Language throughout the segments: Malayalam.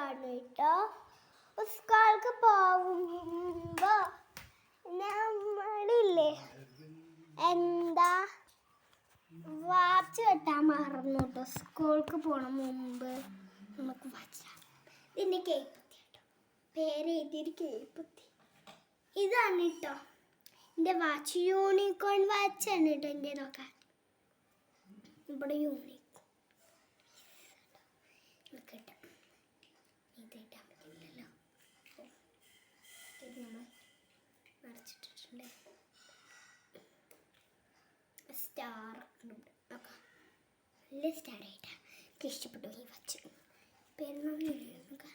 ഇതാണ് കേട്ടോ. സ്കൂൾക്ക് പോകുമ്പോ നമ്മളില്ലേ എന്താ വാച്ച് കെട്ടാൻ മറന്നു കേട്ടോ. സ്കൂൾക്ക് പോണ മുമ്പ് നമുക്ക് വാച്ച്. ഇതിൻ്റെ കേപ്പത്തി കേട്ടോ, പേര് എഴുതിയൊരു കേപ്പത്തി. ഇതാണ് കേട്ടോ എൻ്റെ വാച്ച്. യൂണിക്കോൺ വാച്ചാണ് കേട്ടോ എൻ്റെതൊക്കെ. ഇവിടെ യൂണിക്കോൺ കേട്ടോ. ഇത് ഇടാൻ പറ്റില്ലല്ലോ, ഇത് നമ്മൾ അടച്ചിട്ടിട്ടുണ്ട്. സ്റ്റാർ നോക്കാം, നല്ല സ്റ്റാർ ആയിട്ടാണ്. എനിക്ക് ഇഷ്ടപ്പെട്ടു ഈ വാച്ച്. പെരുന്നാളിനൊക്കെ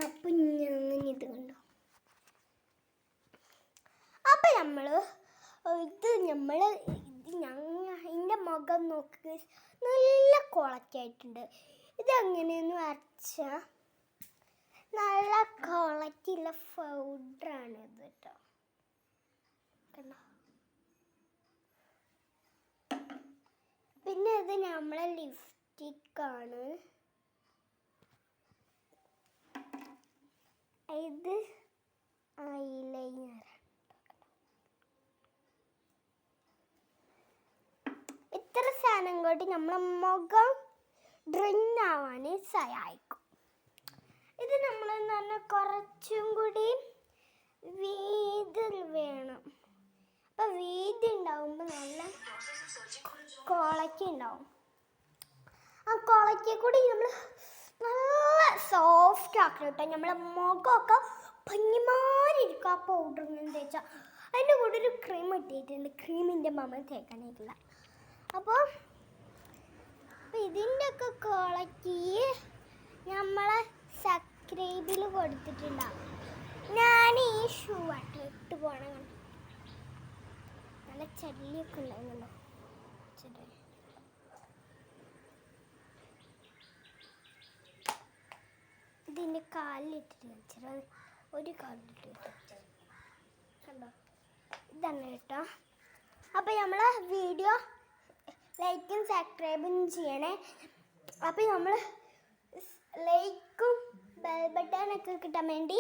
അപ്പം ഞാൻ ഇത് കണ്ടോ. അപ്പം എൻ്റെ മുഖം നോക്ക്, നല്ല കുളക്കായിട്ടുണ്ട്. ഇതെങ്ങനെയെന്ന് വരച്ചാൽ നല്ല കുളക്കുള്ള പൗഡറാണ് ഇത് കേട്ടോ. കണ്ടോ. പിന്നെ ഇത് നമ്മളെ ലിപ്സ്റ്റിക്കാണ്. ഇത് ഐലൈനർ. ഇത്ര സാധനം കൊണ്ട് നമ്മളെ മുഖം ഡ്രിങ് ആവാൻ സഹായിക്കും. ഇത് നമ്മളെന്ന് പറഞ്ഞാൽ കുറച്ചും കൂടി വീതി വേണം. അപ്പം വീതി ഉണ്ടാവുമ്പോൾ നല്ല കുളക്കി ഉണ്ടാവും. ആ കുളക്കി കൂടി നമ്മൾ നല്ല സോഫ്റ്റ് ആക്കണം കേട്ടോ. നമ്മളെ മുഖമൊക്കെ പഞ്ഞിമാരിയിരിക്കും ആ പൗഡർ ഇങ്ങനെ തേച്ചാൽ. അതിൻ്റെ കൂടെ ഒരു ക്രീം ഇട്ടിട്ടുണ്ട്. ക്രീമിൻ്റെ മമ്മ തേക്കാനായിട്ടില്ല. അപ്പോൾ ഇതിൻ്റെ ഒക്കെ കുളക്കി നമ്മളെ സബ്സ്ക്രൈബിൽ കൊടുത്തിട്ടുണ്ടാവും. ഞാൻ ഈ ഷൂ ആട്ടോ ഇട്ട് പോകണം. നല്ല ചെടിയൊക്കെ ഉണ്ടായിരുന്നല്ലോ. ഇതിൻ്റെ കാലിലിട്ടിട്ട് വെച്ചത്, ഒരു കാലിലിട്ട് കണ്ടോ. ഇതാണ് കേട്ടോ. അപ്പോൾ നമ്മളെ വീഡിയോ ലൈക്കും സബ്സ്ക്രൈബും ചെയ്യണേ. അപ്പോൾ നമ്മൾ ലൈക്കും ബെൽ ബട്ടണൊക്കെ കിട്ടാൻ വേണ്ടി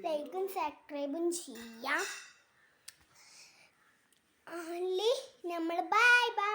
ലൈക്കും സബ്സ്ക്രൈബും ചെയ്യാം. നമ്മൾ ബൈ ബൈ.